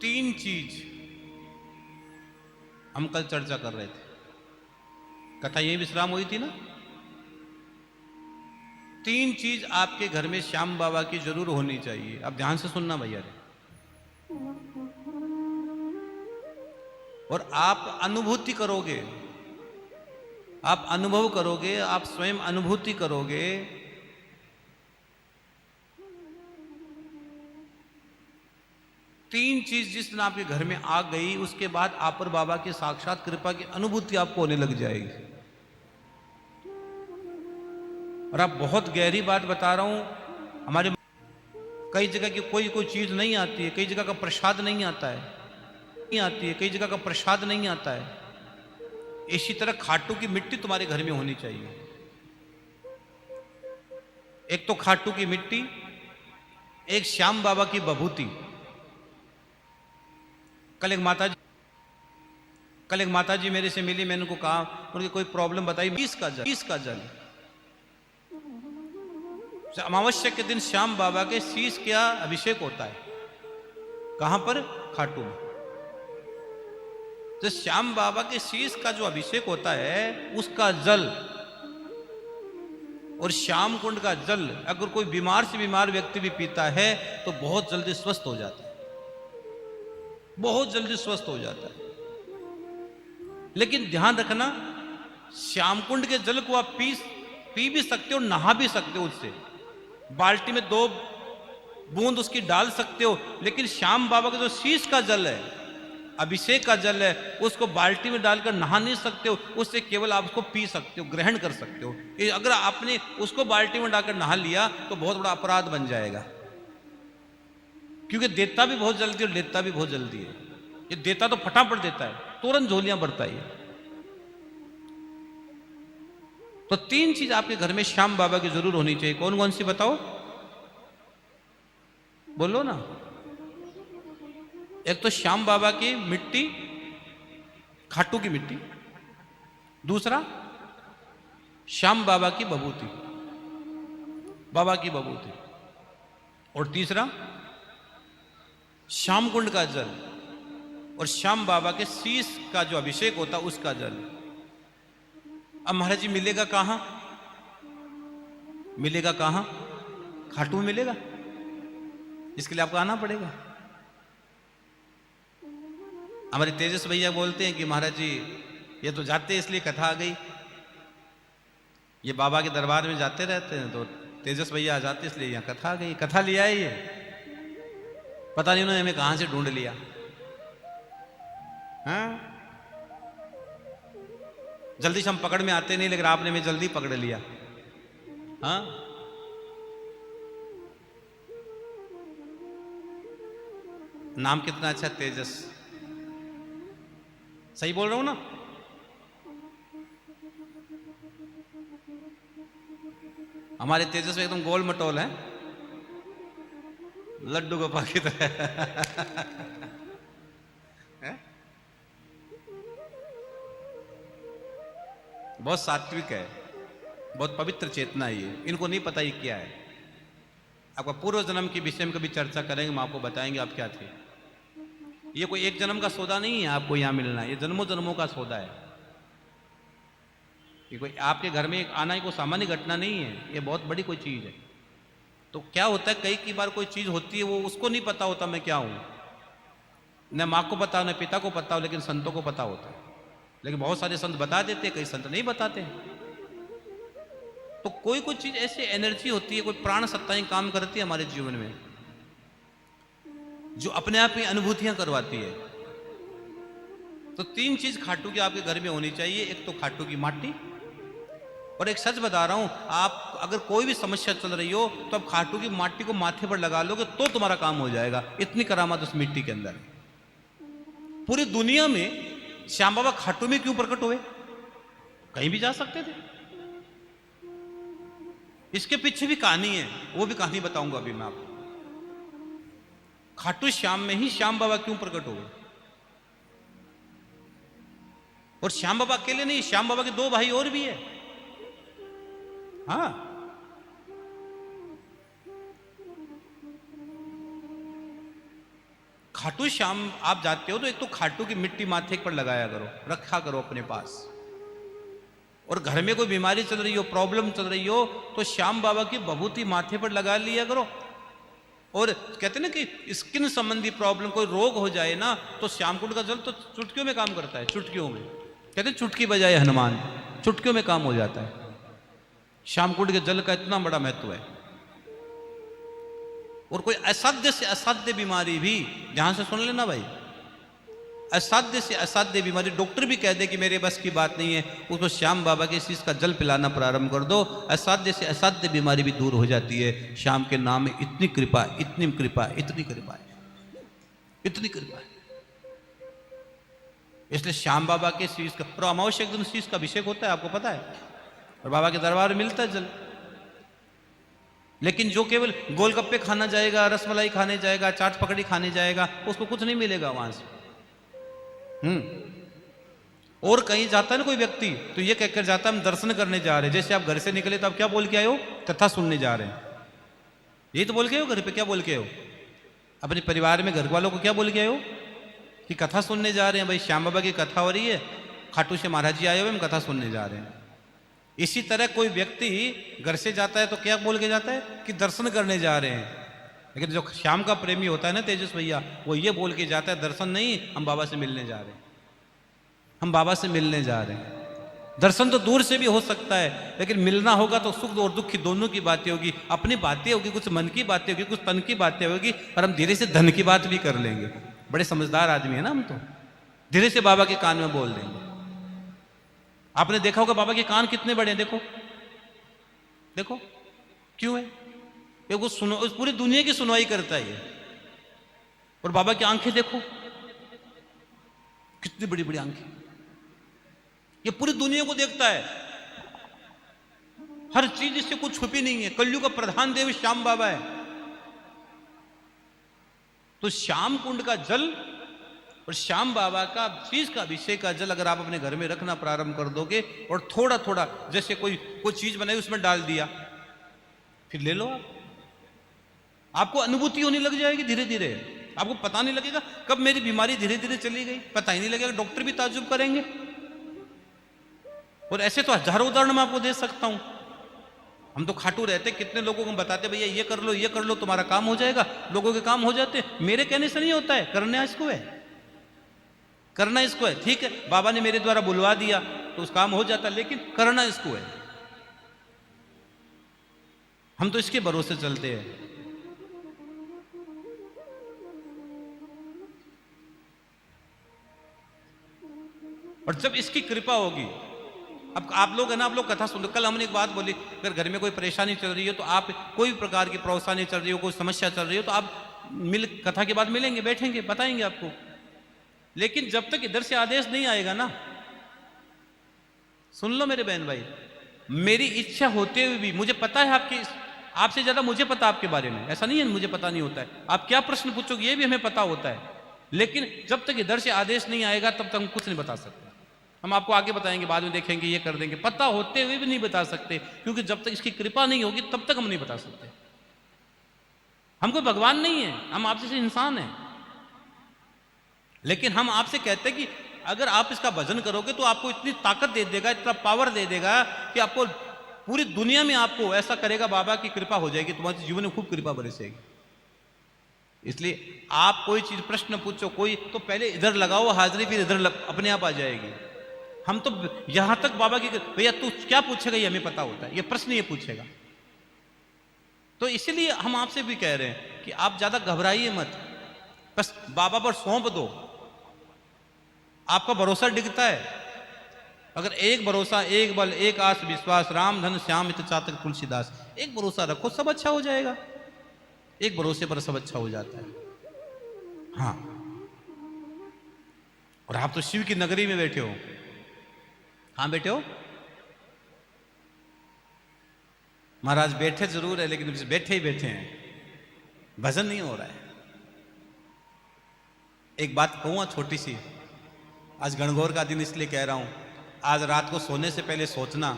तीन चीज हम कल चर्चा कर रहे थे, कथा यही विश्राम हुई थी ना। तीन चीज आपके घर में श्याम बाबा की जरूर होनी चाहिए। आप ध्यान से सुनना भैया रे। और आप अनुभूति करोगे, आप अनुभव करोगे, आप स्वयं अनुभूति करोगे तीन चीज जिस दिन आपके घर में आ गई, उसके बाद आप पर बाबा की साक्षात कृपा की अनुभूति आपको होने लग जाएगी। और आप बहुत गहरी बात बता रहा हूं, हमारे कई जगह की कोई कोई चीज नहीं आती है, कई जगह का प्रसाद नहीं आता है, नहीं आती है, कई जगह का प्रसाद नहीं आता है। इसी तरह खाटू की मिट्टी तुम्हारे घर में होनी चाहिए। एक तो खाटू की मिट्टी, एक श्याम बाबा की बभूति। कल एक माता जी मेरे से मिली, मैंने उनको कहा, उनकी कोई प्रॉब्लम बताई। 20 का जल अमावस्या के दिन श्याम बाबा के शीश का अभिषेक होता है। कहां पर? खाटू में। तो श्याम बाबा के शीश का जो अभिषेक होता है, उसका जल और श्याम कुंड का जल अगर कोई बीमार से बीमार व्यक्ति भी पीता है तो बहुत जल्दी स्वस्थ हो जाता है, बहुत जल्दी स्वस्थ हो जाता है। लेकिन ध्यान रखना, श्याम कुंड के जल को आप पी भी सकते हो, नहा भी सकते हो उससे। बाल्टी में 2 बूंद उसकी डाल सकते हो, लेकिन श्याम बाबा का जो शीश का जल है, अभिषेक का जल है, उसको बाल्टी में डालकर नहा नहीं सकते हो। उससे केवल आप उसको पी सकते हो, ग्रहण कर सकते हो। अगर आपने उसको बाल्टी में डालकर नहा लिया तो बहुत बड़ा अपराध बन जाएगा, क्योंकि देता भी बहुत जल्दी और लेता भी बहुत जल्दी है। ये देता तो फटाफट देता है, तुरंत झोलियां भरता है। तो 3 चीज आपके घर में श्याम बाबा की जरूर होनी चाहिए। कौन कौन सी बताओ, बोलो ना। एक तो श्याम बाबा की मिट्टी, खाटू की मिट्टी। दूसरा श्याम बाबा की बभूति, बाबा की बभूति। और तीसरा श्याम कुंड का जल और श्याम बाबा के शीश का जो अभिषेक होता उसका जल। अब महाराज जी मिलेगा कहां? मिलेगा कहां? खाटू में मिलेगा। इसके लिए आपको आना पड़ेगा। हमारे तेजस भैया बोलते हैं कि महाराज जी ये तो जाते इसलिए कथा आ गई, ये बाबा के दरबार में जाते रहते हैं, तो तेजस भैया आ जाते इसलिए यहाँ कथा आ गई। कथा लिया है ये, पता नहीं उन्होंने हमें कहां से ढूंढ लिया। हाँ, जल्दी से हम पकड़ में आते नहीं, लेकिन आपने हमें जल्दी पकड़ लिया। हाँ, नाम कितना अच्छा, तेजस। सही बोल रहा हूं ना? हमारे तेजस में एकदम गोल मटोल है, लड्डू गोपाल की तरह। बहुत सात्विक है, बहुत पवित्र चेतना है ये। इनको नहीं पता ये क्या है। आपका पूर्व जन्म के विषय में कभी चर्चा करेंगे, हम आपको बताएंगे आप क्या थे। ये कोई एक जन्म का सौदा नहीं है आपको यहां मिलना, ये जन्मों जन्मों का सौदा है। ये कोई आपके घर में आना ही कोई सामान्य घटना नहीं है, ये बहुत बड़ी कोई चीज है। तो क्या होता है, कई बार कोई चीज होती है, वो उसको नहीं पता होता मैं क्या हूं, न माँ को पता, न पिता को पता हो, लेकिन संतों को पता होता है। लेकिन बहुत सारे संत बता देते, कई संत नहीं बताते। तो कोई कोई चीज ऐसी एनर्जी होती है, कोई प्राण सत्ताएं काम करती है हमारे जीवन में, जो अपने आप ही अनुभूतियां करवाती है। तो 3 चीज खाटू की आपके घर में होनी चाहिए। एक तो खाटू की माटी, और एक सच बता रहा हूं, आप अगर कोई भी समस्या चल रही हो तो आप खाटू की माटी को माथे पर लगा लोगे तो तुम्हारा काम हो जाएगा। इतनी करामात उस मिट्टी के अंदर। पूरी दुनिया में श्याम बाबा खाटू में क्यों प्रकट हुए? कहीं भी जा सकते थे। इसके पीछे भी कहानी है, वो भी कहानी बताऊंगा अभी मैं आपको। खाटू श्याम में ही श्याम बाबा क्यों प्रकट हुए? और श्याम बाबा अकेले नहीं, श्याम बाबा के 2 भाई और भी है। हाँ, खाटू श्याम आप जाते हो तो एक तो खाटू की मिट्टी माथे पर लगाया करो, रखा करो अपने पास। और घर में कोई बीमारी चल रही हो, प्रॉब्लम चल रही हो, तो श्याम बाबा की विभूति माथे पर लगा लिया करो। और कहते ना कि स्किन संबंधी प्रॉब्लम, कोई रोग हो जाए ना, तो श्याम कुंड का जल तो चुटकियों में काम करता है, चुटकियों में। कहते हैं चुटकी बजाए हनुमान, चुटकियों में काम हो जाता है। श्याम कुंड के जल का इतना बड़ा महत्व है। और कोई असाध्य से असाध्य बीमारी भी, ध्यान से सुन लेना भाई, असाध्य से असाध्य बीमारी डॉक्टर भी कह दे कि मेरे बस की बात नहीं है, उसको श्याम बाबा के शीश का जल पिलाना प्रारंभ कर दो, असाध्य से असाध्य बीमारी भी दूर हो जाती है। श्याम के नाम में इतनी कृपा, इतनी कृपा, इतनी कृपा है, इतनी कृपा है। इसलिए श्याम बाबा के शीश का, और अमावस्या के दिन शीश का अभिषेक होता है, आपको पता है, और बाबा के दरबार में मिलता है जल। लेकिन जो केवल गोलगप्पे खाना जाएगा, रसमलाई खाने जाएगा, चाट पकड़ी खाने जाएगा, उसको कुछ नहीं मिलेगा वहां से। और कहीं जाता है ना कोई व्यक्ति, तो ये कहकर जाता है हम दर्शन करने जा रहे हैं। जैसे आप घर से निकले तो आप क्या बोल के आए हो? कथा सुनने जा रहे हैं। यही तो बोल के आए हो। घर पे क्या बोल के आए हो? अपने परिवार में घर वालों को क्या बोल के आए हो? कि कथा सुनने जा रहे हैं भाई, श्याम बाबा की कथा हो रही है, खाटू से महाराज जी आए हुए, हम कथा सुनने जा रहे हैं। इसी तरह कोई व्यक्ति घर से जाता है तो क्या बोल के जाता है? कि दर्शन करने जा रहे हैं। लेकिन जो श्याम का प्रेमी होता है ना तेजस भैया, वो ये बोल के जाता है दर्शन नहीं, हम बाबा से मिलने जा रहे हैं, हम बाबा से मिलने जा रहे हैं। दर्शन तो दूर से भी हो सकता है, लेकिन मिलना होगा तो सुख और दुख की दोनों की बातें होगी, अपनी बातें होगी, कुछ मन की बातें होगी, कुछ तन की बातें होगी, और हम धीरे से धन की बात भी कर लेंगे। बड़े समझदार आदमी है ना हम, तो धीरे से बाबा के कान में बोल देंगे। आपने देखा होगा बाबा के कान कितने बड़े हैं, देखो देखो, क्यों है? ये वो सुनो, पूरी दुनिया की सुनवाई करता है ये। और बाबा की आंखें देखो कितनी बड़ी बड़ी आंखें, ये पूरी दुनिया को देखता है, हर चीज इससे कुछ छुपी नहीं है। कलयुग का प्रधान देव श्याम बाबा है। तो श्याम कुंड का जल और श्याम बाबा का शीश का अभिषेक का जल अगर आप अपने घर में रखना प्रारंभ कर दोगे, और थोड़ा थोड़ा, जैसे कोई चीज बनाई उसमें डाल दिया, फिर ले लो आपको अनुभूति होने लग जाएगी धीरे धीरे। आपको पता नहीं लगेगा कब मेरी बीमारी धीरे धीरे चली गई, पता ही नहीं लगेगा। डॉक्टर भी ताज्जुब करेंगे। और ऐसे तो हजारों उदाहरण मैं आपको दे सकता हूं। हम तो खाटू रहते, कितने लोगों को हम बताते भैया ये कर लो, ये कर लो, तुम्हारा काम हो जाएगा। लोगों के काम हो जाते, मेरे कहने से नहीं होता है, करना इसको है, करना इसको है। ठीक है, बाबा ने मेरे द्वारा बुलवा दिया तो उस काम हो जाता, लेकिन करना इसको है। हम तो इसके भरोसे चलते हैं। और जब इसकी कृपा होगी, अब आप लोग है ना, आप लोग कथा सुन लो। कल हमने एक बात बोली, अगर घर में कोई परेशानी चल रही हो, तो आप कोई भी प्रकार की परेशानी चल रही हो, कोई समस्या चल रही हो, तो आप कथा के बाद मिलेंगे, बैठेंगे, बताएंगे आपको। लेकिन जब तक इधर से आदेश नहीं आएगा ना, सुन लो मेरे बहन भाई, मेरी इच्छा होते हुए भी, मुझे पता है आपकी, आपसे ज्यादा मुझे पता आपके बारे में, ऐसा नहीं है मुझे पता नहीं होता है। आप क्या प्रश्न पूछोगे ये भी हमें पता होता है, लेकिन जब तक इधर से आदेश नहीं आएगा तब तक हम कुछ नहीं बता सकते। हम आपको आगे बताएंगे, बाद में देखेंगे, ये कर देंगे, पता होते हुए भी नहीं बता सकते, क्योंकि जब तक इसकी कृपा नहीं होगी तब तक हम नहीं बता सकते। हम कोई भगवान नहीं है, हम आपसे इंसान हैं। लेकिन हम आपसे कहते हैं कि अगर आप इसका भजन करोगे तो आपको इतनी ताकत दे देगा, इतना पावर दे देगा कि आपको पूरी दुनिया में आपको ऐसा करेगा, बाबा की कृपा हो जाएगी, तुम्हारे जीवन में खूब कृपा बरसेगी। इसलिए आप कोई चीज प्रश्न पूछो कोई, तो पहले इधर लगाओ हाजिरी, फिर इधर अपने आप आ जाएगी। हम तो यहां तक बाबा की, भैया तू क्या पूछेगा ये हमें पता होता है, ये प्रश्न ये पूछेगा। तो इसीलिए हम आपसे भी कह रहे हैं कि आप ज्यादा घबराइए मत, बस बाबा पर सौंप दो, आपका भरोसा डिगता है। अगर एक भरोसा, एक बल, एक आस विश्वास, राम धन श्याम इत चातक तुलसीदास, एक भरोसा रखो, सब अच्छा हो जाएगा। एक भरोसे पर सब अच्छा हो जाता है। हाँ, और आप तो शिव की नगरी में बैठे हो। कहां बैठे हो? महाराज बैठे जरूर है, लेकिन बैठे ही बैठे हैं, भजन नहीं हो रहा है। एक बात कहूंगा छोटी सी, आज गणगौर का दिन इसलिए कह रहा हूं, आज रात को सोने से पहले सोचना